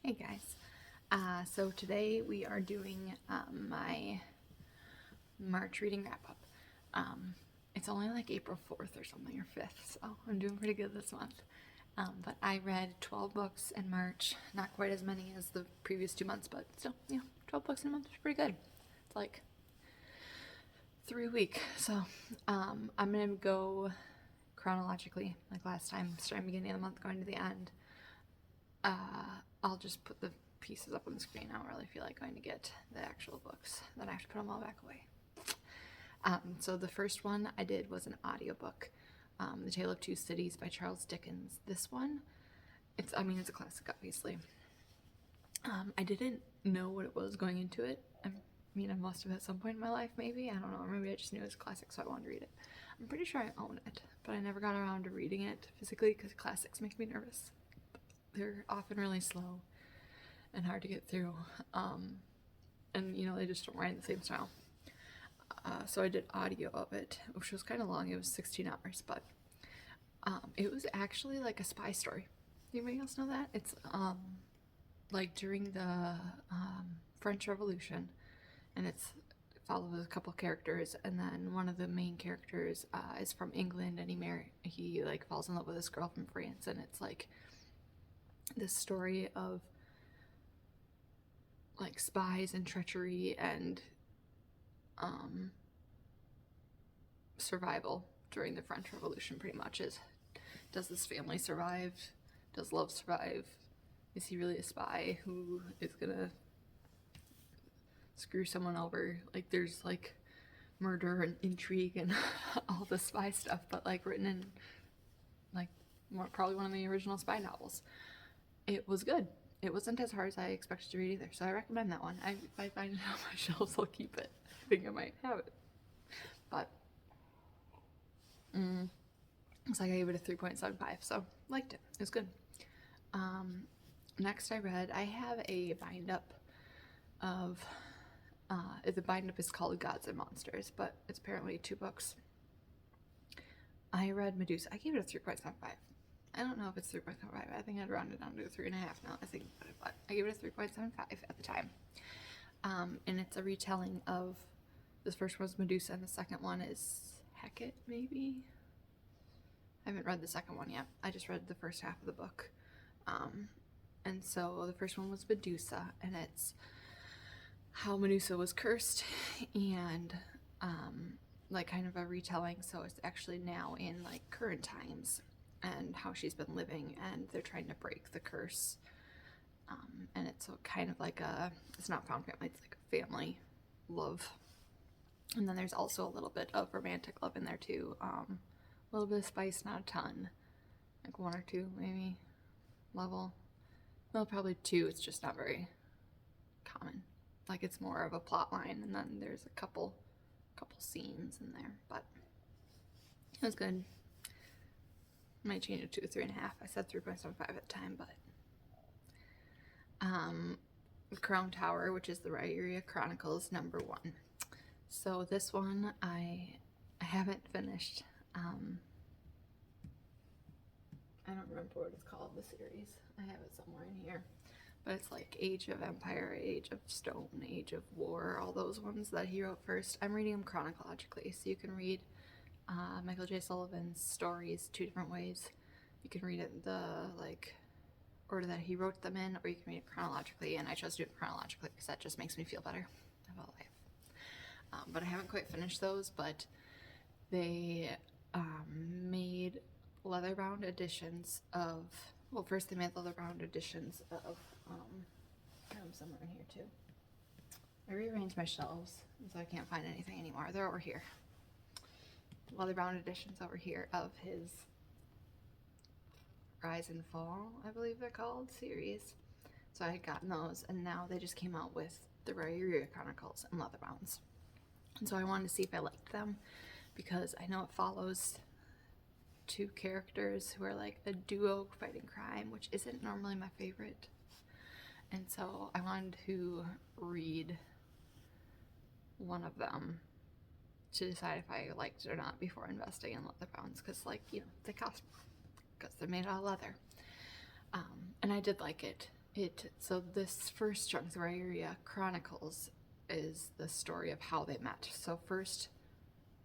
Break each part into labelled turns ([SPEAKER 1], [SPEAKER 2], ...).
[SPEAKER 1] Hey guys. So today we are doing my March reading wrap up. It's only like April 4th or something, or 5th, so I'm doing pretty good this month. But I read 12 books in March, not quite as many as the previous 2 months, but still, 12 books in a month is pretty good. It's like 3 a week. So I'm gonna go chronologically, like last time, starting beginning of the month, going to the end. I'll just put the pieces up on the screen. I don't really feel like going to get the actual books. Then I have to put them all back away. So the first one I did was an audiobook, The Tale of Two Cities by Charles Dickens. This one, it's a classic, obviously. I didn't know what it was going into it. I must have at some point in my life, maybe. I don't know. Or maybe I just knew it was a classic, so I wanted to read it. I'm pretty sure I own it, but I never got around to reading it physically because classics make me nervous. They're often really slow and hard to get through, and they just don't write in the same style. So I did audio of it, which was kind of long. It was 16 hours, but it was actually like a spy story. Anybody else know that? It's like during the French Revolution, and it follows a couple characters, and then one of the main characters is from England, and he like falls in love with this girl from France, and it's like this story of like spies and treachery and survival during the French Revolution. Pretty much is, does this family survive? Does love survive? Is he really a spy who is gonna screw someone over? Like there's like murder and intrigue and all the spy stuff, but like written in like probably one of the original spy novels. It was good. It wasn't as hard as I expected to read either, so I recommend that one. If I find it on my shelves, I'll keep it. I think I might have it. But, looks like I gave it a 3.75, so liked it. It was good. Next I have a bind-up of, the bind-up is called Gods and Monsters, but it's apparently 2 books. I read Medusa. I gave it a 3.75. I don't know if it's 3.75. I think I'd round it down to a 3.5 now. I think about it, but I gave it a 3.75 at the time. And it's a retelling of, this first one was Medusa, and the second one is Hecate, maybe? I haven't read the second one yet. I just read the first half of the book. And so the first one was Medusa, and it's how Medusa was cursed, and like kind of a retelling. So it's actually now in like current times, and how she's been living, and they're trying to break the curse. And it's kind of like it's not found family, it's like a family love. And then there's also a little bit of romantic love in there too. A little bit of spice, not a ton. Like 1 or 2 maybe level. Well, probably 2, it's just not very common. Like it's more of a plot line, and then there's a couple scenes in there, but it was good. I might change it to a 3.5. I said 3.75 at the time, but Crown Tower, which is the Rhaeria Chronicles #1. So this one I haven't finished. I don't remember what it's called, the series. I have it somewhere in here, but it's like Age of Empire, Age of Stone, Age of War, all those ones that he wrote first. I'm reading them chronologically, so you can read Michael J. Sullivan's stories 2 different ways. You can read it in the like order that he wrote them in, or you can read it chronologically, and I chose to do it chronologically because that just makes me feel better about life. But I haven't quite finished those, but they made leather-bound editions of, well, first they made leather-bound editions of, I have them somewhere in here too. I rearranged my shelves, so I can't find anything anymore. They're over here. Leather-bound editions over here of his Rise and Fall, I believe they're called, series. So I had gotten those, and now they just came out with the Rhaeria Chronicles and leather-bounds. And so I wanted to see if I liked them, because I know it follows 2 characters who are like a duo fighting crime, which isn't normally my favorite. And so I wanted to read one of them to decide if I liked it or not before investing in leather-bounds, because they cost more because they're made out of leather. And I did like it. So this first chunk, the Rhaeria Chronicles, is the story of how they met. So first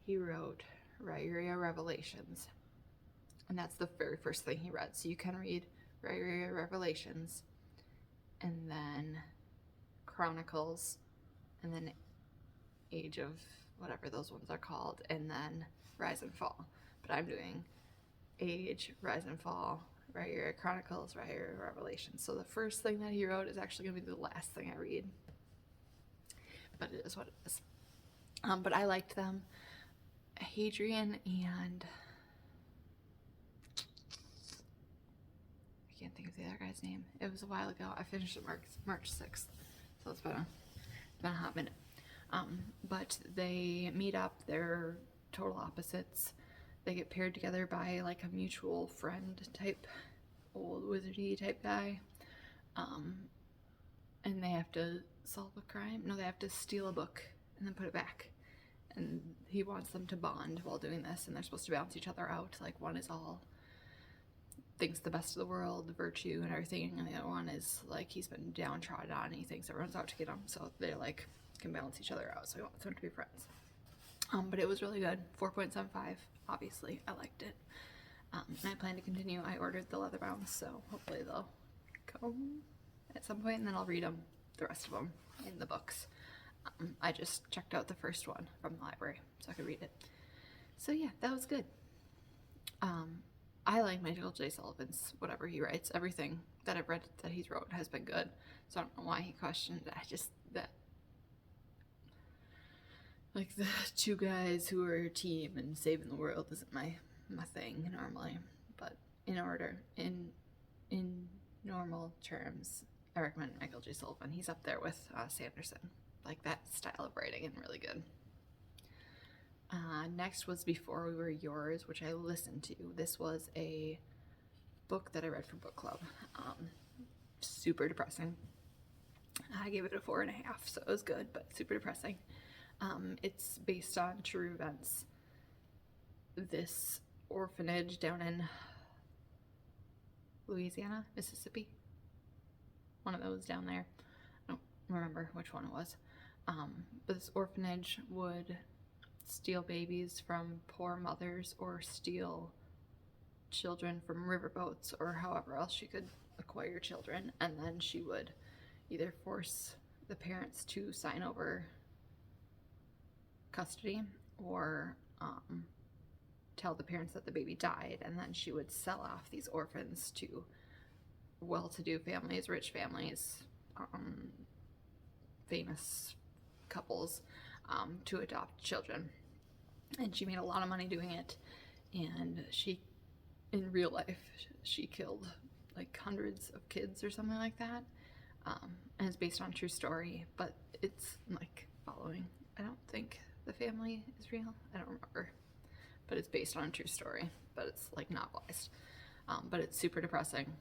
[SPEAKER 1] he wrote Rhaeria Revelations, and that's the very first thing he read. So you can read Rhaeria Revelations, and then Chronicles, and then Age of whatever those ones are called, and then Rise and Fall. But I'm doing Age, Rise and Fall, Rhaeria Chronicles, Rhaeria Revelations. So the first thing that he wrote is actually going to be the last thing I read. But it is what it is. But I liked them. Hadrian and I can't think of the other guy's name. It was a while ago. I finished it March 6th. So it's been a hot minute. But they meet up. They're total opposites. They get paired together by like a mutual friend type, old wizardy type guy. And they have to solve a crime. No, they have to steal a book and then put it back. And he wants them to bond while doing this, and they're supposed to balance each other out. Like, one is all thinks the best of the world, virtue and everything, and the other one is like he's been downtrodden on and he thinks everyone's out to get him. So they like can balance each other out. So he wants them to be friends. But it was really good. 4.75, obviously. I liked it. And I plan to continue. I ordered the leather bounds, so hopefully they'll come at some point, and then I'll read them, the rest of them, in the books. I just checked out the first one from the library so I could read it. So yeah, that was good. I like Michael J. Sullivan's whatever he writes. Everything that I've read that he's wrote has been good. So I don't know why he questioned that like the two guys who are a team and saving the world isn't my thing normally. But in normal terms, I recommend Michael J. Sullivan. He's up there with Sanderson. Like that style of writing and really good. Next was Before We Were Yours, which I listened to. This was a book that I read for book club. Super depressing. I gave it a 4.5, so it was good, but super depressing. It's based on true events. This orphanage down in Louisiana, Mississippi, one of those down there. I don't remember which one it was. But this orphanage would steal babies from poor mothers or steal children from riverboats or however else she could acquire children, and then she would either force the parents to sign over custody or tell the parents that the baby died, and then she would sell off these orphans to well-to-do families, rich families, famous couples, to adopt children. And she made a lot of money doing it, and in real life, she killed like hundreds of kids or something like that. And it's based on a true story, but it's like following, I don't think the family is real, I don't remember, but it's based on a true story, but it's like novelized. But it's super depressing.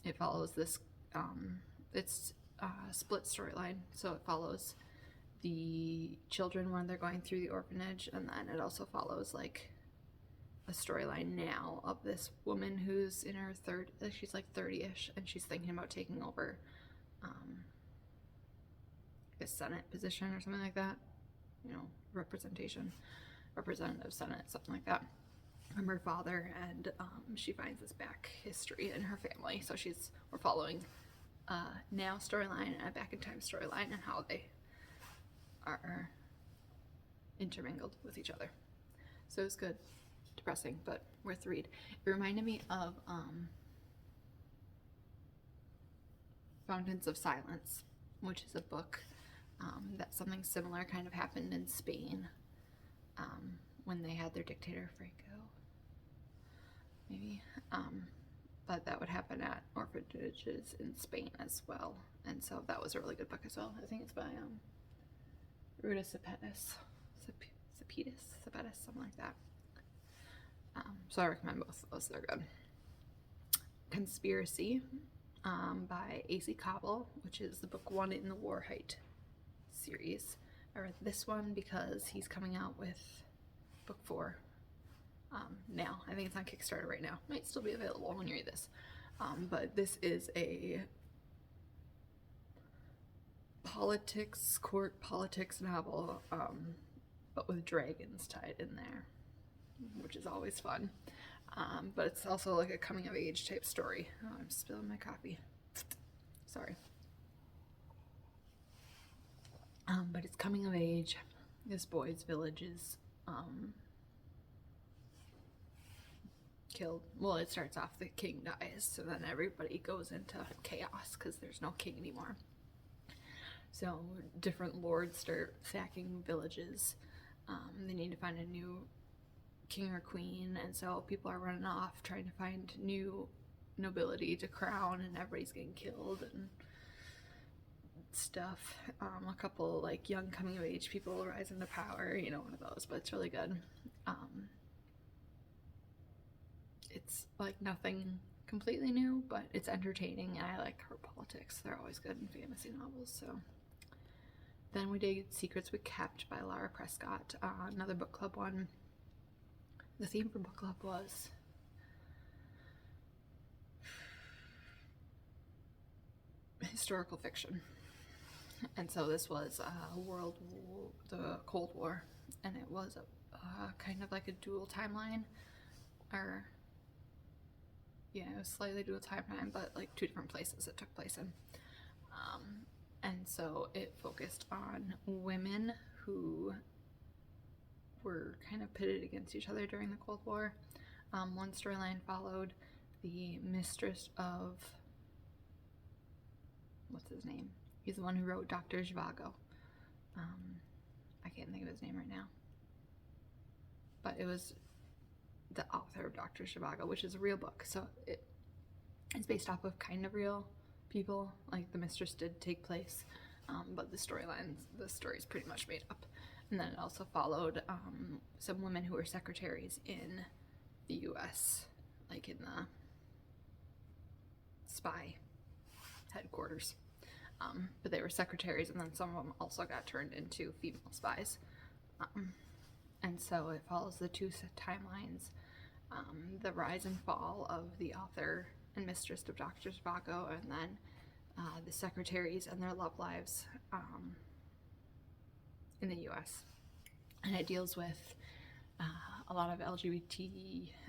[SPEAKER 1] It follows this, it's a split storyline, so it follows the children when they're going through the orphanage, and then it also follows like a storyline now of this woman who's in her she's like 30ish, and she's thinking about taking over a Senate position or something like that, representative Senate, something like that, from her father, and she finds this back history in her family. So we're following now storyline and a back in time storyline and how they are intermingled with each other. So it was good. Depressing, but worth the read. It reminded me of Fountains of Silence, which is a book that something similar kind of happened in Spain when they had their dictator Franco, maybe. But that would happen at orphanages in Spain as well, and so that was a really good book as well. I think it's by Ruta Sepetys, something like that. So I recommend both of those. They're good. Conspiracy by A.C. Cobble, which is the book 1 in the Warhite series. I read this one because he's coming out with book 4 now. I think it's on Kickstarter right now. Might still be available when you read this. But this is a court politics novel, but with dragons tied in there, which is always fun. But it's also like a coming of age type story. Oh, I'm spilling my coffee. Sorry. But it's coming of age. This boy's village is killed. Well, it starts off the king dies, so then everybody goes into chaos because there's no king anymore. So different lords start sacking villages. They need to find a new king or queen, and so people are running off trying to find new nobility to crown, and everybody's getting killed and stuff. A couple like young coming of age people rise into power, you know, one of those, but it's really good. It's like nothing completely new, but it's entertaining, and I like her politics. They're always good in fantasy novels. So then we did Secrets We Kept by Lara Prescott, another book club one. The theme for book club was historical fiction, and so this was the Cold War, and it was a kind of like a dual timeline, or yeah, it was slightly dual timeline, but like two different places it took place in. And so it focused on women who were kind of pitted against each other during the Cold War. One storyline followed the mistress of, what's his name? He's the one who wrote Dr. Zhivago. I can't think of his name right now. But it was the author of Dr. Zhivago, which is a real book. So it's based off of kind of real people. Like the mistress did take place, but the story's pretty much made up. And then it also followed some women who were secretaries in the US, like in the spy headquarters. But they were secretaries, and then some of them also got turned into female spies. And so it follows the two timelines, the rise and fall of the author and mistress of Dr. Zhivago, and then the secretaries and their love lives in the US. And it deals with a lot of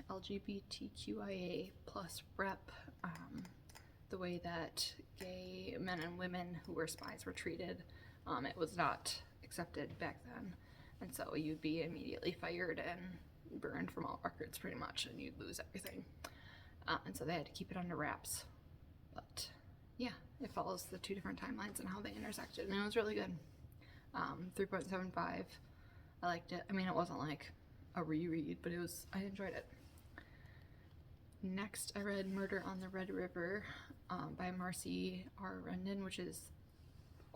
[SPEAKER 1] LGBTQIA plus rep, the way that gay men and women who were spies were treated. It was not accepted back then, and so you'd be immediately fired and burned from all records pretty much, and you'd lose everything. And so they had to keep it under wraps. But yeah, it follows the two different timelines and how they intersected, and it was really good. 3.75. I liked it. I mean, it wasn't like a reread, but I enjoyed it. Next, I read Murder on the Red River by Marcy R. Rendon, which is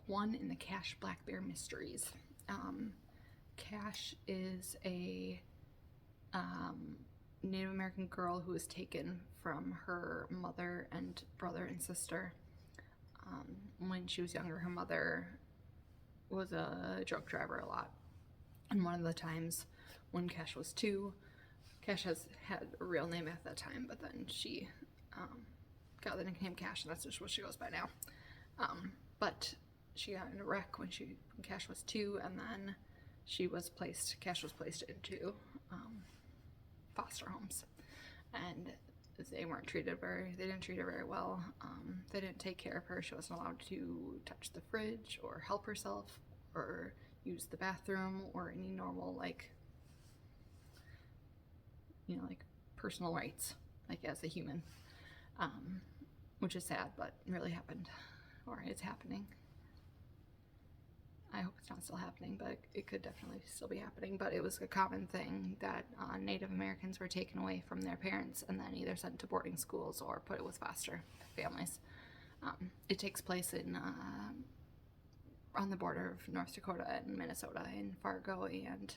[SPEAKER 1] one in the Cash Black Bear Mysteries. Cash is a Native American girl who was taken from her mother and brother and sister. When she was younger, her mother was a drunk driver a lot. And one of the times when Cash was 2, Cash had a real name at that time, but then she got the nickname Cash, and that's just what she goes by now. But she got in a wreck when Cash was 2, and then Cash was placed into foster homes, and they didn't treat her very well. They didn't take care of her. She wasn't allowed to touch the fridge or help herself or use the bathroom or any normal like personal rights, like as a human, which is sad, but really happened, or it's happening. I hope it's not still happening, but it could definitely still be happening. But it was a common thing that Native Americans were taken away from their parents and then either sent to boarding schools or put with foster families. It takes place on the border of North Dakota and Minnesota, in Fargo and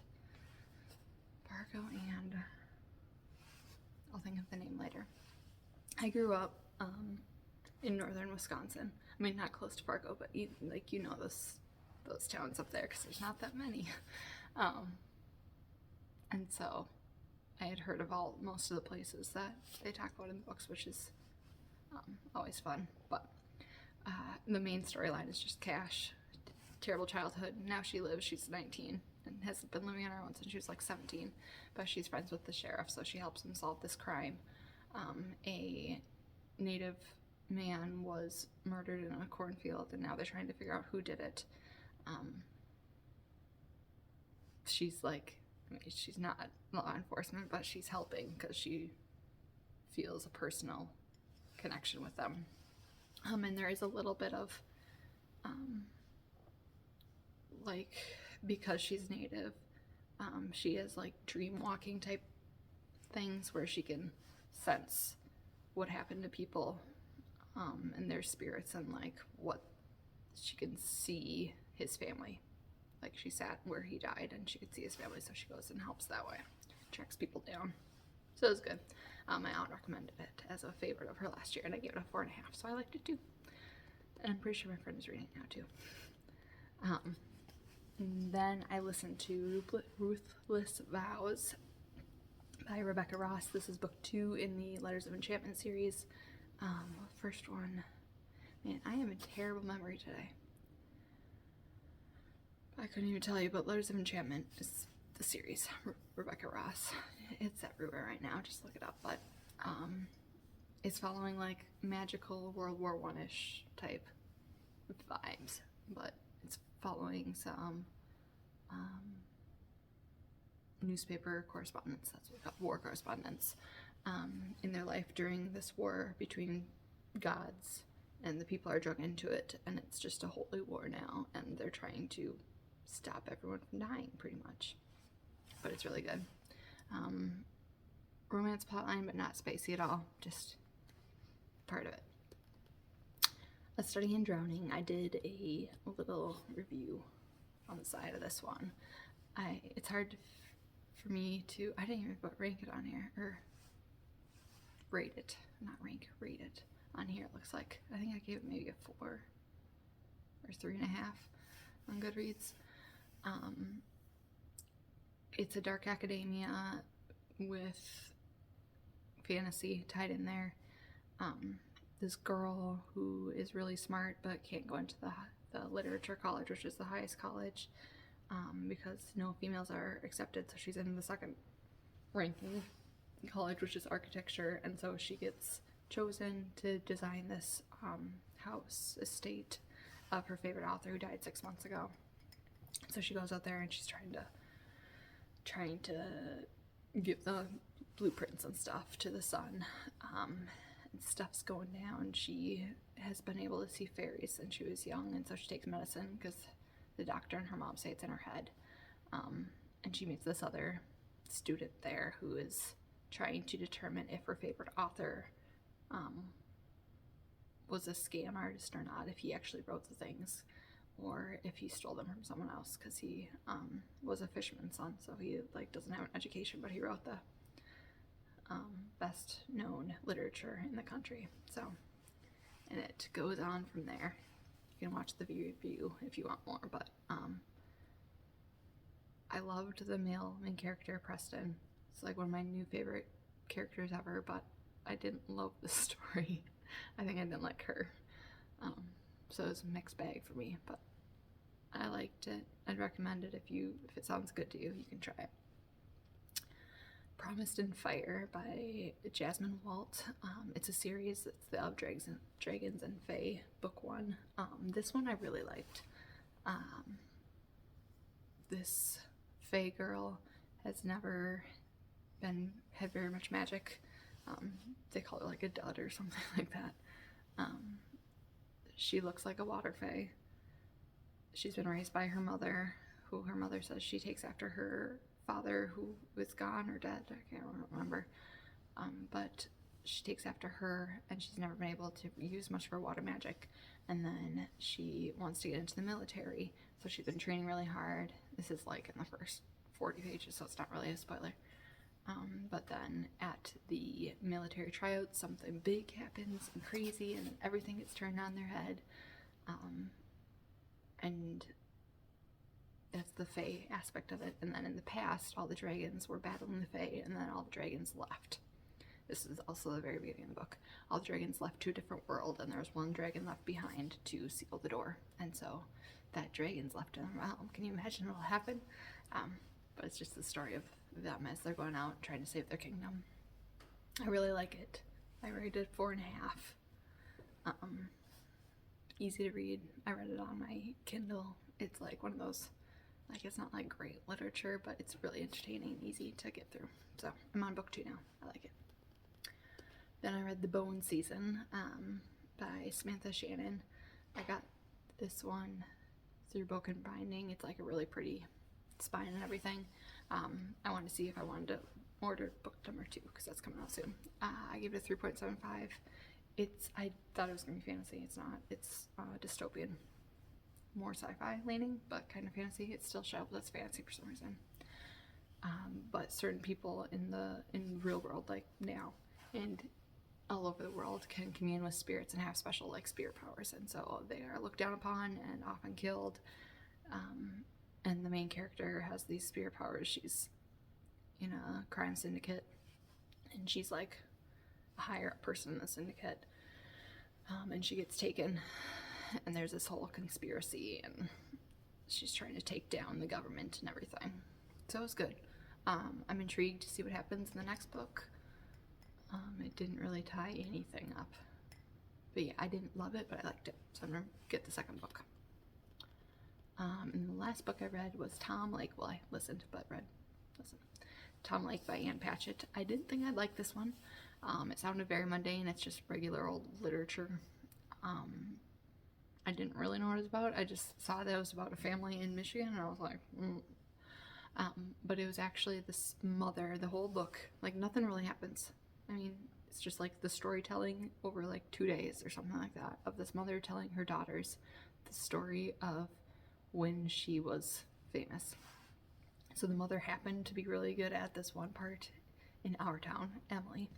[SPEAKER 1] I'll think of the name later. I grew up in northern Wisconsin. I mean, not close to Fargo, but those towns up there, because there's not that many. And so I had heard of most of the places that they talk about in the books, which is always fun. But the main storyline is just Cash terrible childhood. Now she's 19 and has been living on her own since she was like 17, but she's friends with the sheriff, so she helps him solve this crime. A native man was murdered in a cornfield, and now they're trying to figure out who did it. She's like, I mean, she's not law enforcement, but she's helping because she feels a personal connection with them. And there is a little bit of like, because she's native, she has like dream walking type things where she can sense what happened to people and their spirits, and like what she can see his family. Like, she sat where he died and she could see his family, so she goes and helps that way, tracks people down. So it was good. My aunt recommended it as a favorite of her last year, and I gave it a 4.5, so I liked it too. And I'm pretty sure my friend is reading it now too. And then I listened to Ruthless Vows by Rebecca Ross. This is book 2 in the Letters of Enchantment series. First one, man, I have a terrible memory today. I couldn't even tell you, but Letters of Enchantment is the series. Rebecca Ross. It's everywhere right now, just look it up. But it's following like magical World War I-ish type vibes, but it's following some newspaper correspondence, that's what we call war correspondence, in their life during this war between gods, and the people are drawn into it, and it's just a holy war now, and they're trying to stop everyone from dying pretty much. But it's really good. Romance plotline, but not spicy at all, just part of it. A Study in Drowning, I did a little review on the side of this one. It's hard for me to, I didn't even rank it on here, or rate it, not rank, rate it on here. It looks like, I think I gave it maybe a 4 or 3.5 on Goodreads. It's a dark academia with fantasy tied in there. This girl who is really smart but can't go into the literature college, which is the highest college, because no females are accepted, so she's in the second ranking college, which is architecture, and so she gets chosen to design this house estate of her favorite author who died 6 months ago. So she goes out there and she's trying to give the blueprints and stuff to the son. And stuff's going down. She has been able to see fairies since she was young, and so she takes medicine because the doctor and her mom say it's in her head. And she meets this other student there who is trying to determine if her favorite author was a scam artist or not, if he actually wrote the things, or if he stole them from someone else, because he was a fisherman's son, so he like doesn't have an education, but he wrote the best known literature in the country. So, and it goes on from there. You can watch the review if you want more, but I loved the male main character, Preston. It's like one of my new favorite characters ever, but I didn't love the story. I think I didn't like her. So it was a mixed bag for me, but I liked it. I'd recommend it. If it sounds good to you, you can try it. Promised in Fire by Jasmine Walt. It's a series. It's the Of Dragons and Fae, book 1. This one I really liked. This Fae girl has never had very much magic. They call her like a dud or something like that. She looks like a water fae. She's been raised by her mother, who her mother says she takes after her father, who was gone or dead. I can't remember. But she takes after her, and she's never been able to use much of her water magic. And then she wants to get into the military, so she's been training really hard. This is like in the first 40 pages, so it's not really a spoiler. But then at the military tryouts, something big happens and crazy, and everything gets turned on their head. And that's the Fae aspect of it. And then in the past, all the dragons were battling the Fae, and then all the dragons left. This is also the very beginning of the book. All the dragons left to a different world, and there's one dragon left behind to seal the door. And so that dragon's left in the realm. Can you imagine what'll happen? But it's just the story of them as they're going out trying to save their kingdom. I really like it. I rated 4.5. Easy to read. I read it on my Kindle. It's like one of those, like, it's not like great literature, but it's really entertaining, easy to get through. So I'm on book 2 now. I like it. Then I read The Bone Season by Samantha Shannon. I got this one through Book and Binding. It's like a really pretty spine and everything. I wanted to see if I wanted to order book number 2 because that's coming out soon. I gave it a 3.75. I thought it was going to be fantasy. It's not. It's dystopian. More sci-fi leaning, but kind of fantasy. It's still shelved as fantasy for some reason. But certain people in the real world, like now, and all over the world, can commune with spirits and have special like spirit powers, and so they are looked down upon and often killed. And the main character has these spirit powers. She's in a crime syndicate, and she's like a higher up person in the syndicate. And she gets taken, and there's this whole conspiracy, and she's trying to take down the government and everything. So it was good. I'm intrigued to see what happens in the next book. It didn't really tie anything up. But yeah, I didn't love it, but I liked it. So I'm going to get the second book. And the last book I read was Tom Lake. Well, I listened, but read. Listen. Tom Lake by Ann Patchett. I didn't think I'd like this one. It sounded very mundane. It's just regular old literature. I didn't really know what it was about. I just saw that it was about a family in Michigan, and I was like, but it was actually this mother, the whole book, like nothing really happens. I mean, it's just like the storytelling over like 2 days or something like that of this mother telling her daughters the story of when she was famous. So the mother happened to be really good at this one part in our town, Emily.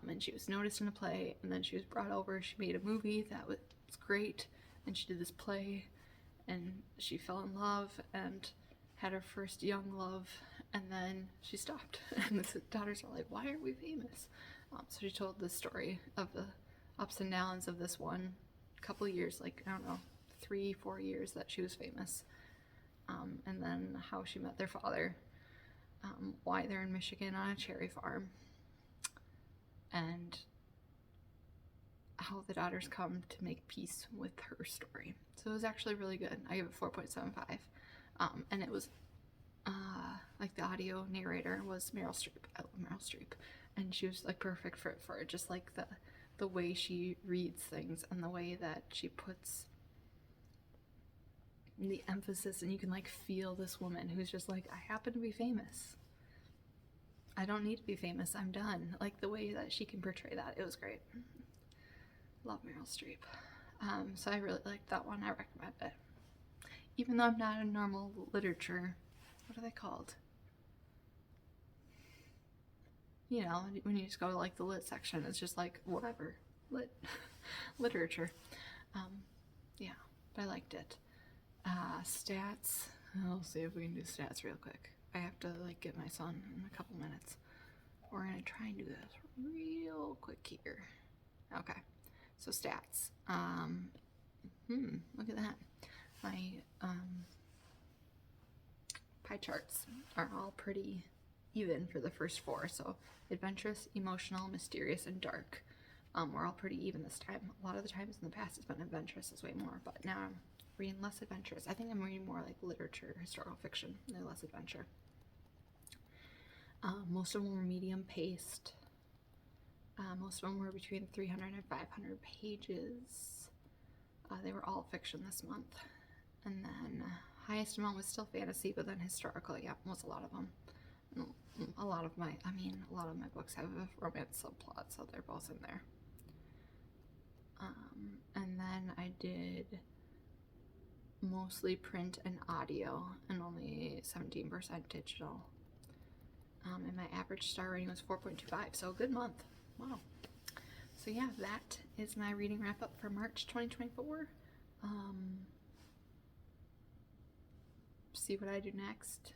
[SPEAKER 1] And she was noticed in a play, and then she was brought over. She made a movie that was great, and she did this play, and she fell in love and had her first young love, and then she stopped. And the daughters are like, why aren't we famous? So she told the story of the ups and downs of this one couple years, like, I don't know, 3-4 years that she was famous. And then how she met their father, why they're in Michigan on a cherry farm, and how the daughters come to make peace with her story. So it was actually really good. I gave it 4.75. And it was like the audio narrator was Meryl Streep. I love Meryl Streep, and she was like perfect for it. Just like the way she reads things and the way that she puts the emphasis, and you can like feel this woman who's just like, I happen to be famous. I don't need to be famous. I'm done. Like the way that she can portray that, it was great. Love Meryl Streep. So I really liked that one. I recommend it. Even though I'm not a normal literature, what are they called? You know, when you just go to like the lit section, it's just like whatever, lit literature. Yeah, but I liked it. Stats. I'll see if we can do stats real quick. I have to like get my son in a couple minutes. We're gonna try and do this real quick here. Okay, so stats. Look at that. My pie charts are all pretty even for the first 4. So adventurous, emotional, mysterious, and dark. We're all pretty even this time. A lot of the times in the past it's been adventurous is way more, but now I'm reading less adventurous. I think I'm reading more like literature, historical fiction, and less adventure. Most of them were medium paced. Most of them were between 300 and 500 pages. They were all fiction this month. And then highest amount was still fantasy, but then historical, yeah, was a lot of them. A lot of my books have a romance subplot, so they're both in there. And then I did mostly print and audio, and only 17% digital. And my average star rating was 4.25, so a good month. Wow. So yeah, that is my reading wrap up for March 2024. See what I do next.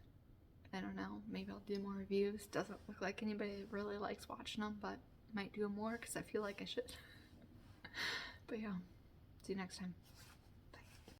[SPEAKER 1] I don't know. Maybe I'll do more reviews. Doesn't look like anybody really likes watching them, but might do more because I feel like I should. But yeah, see you next time.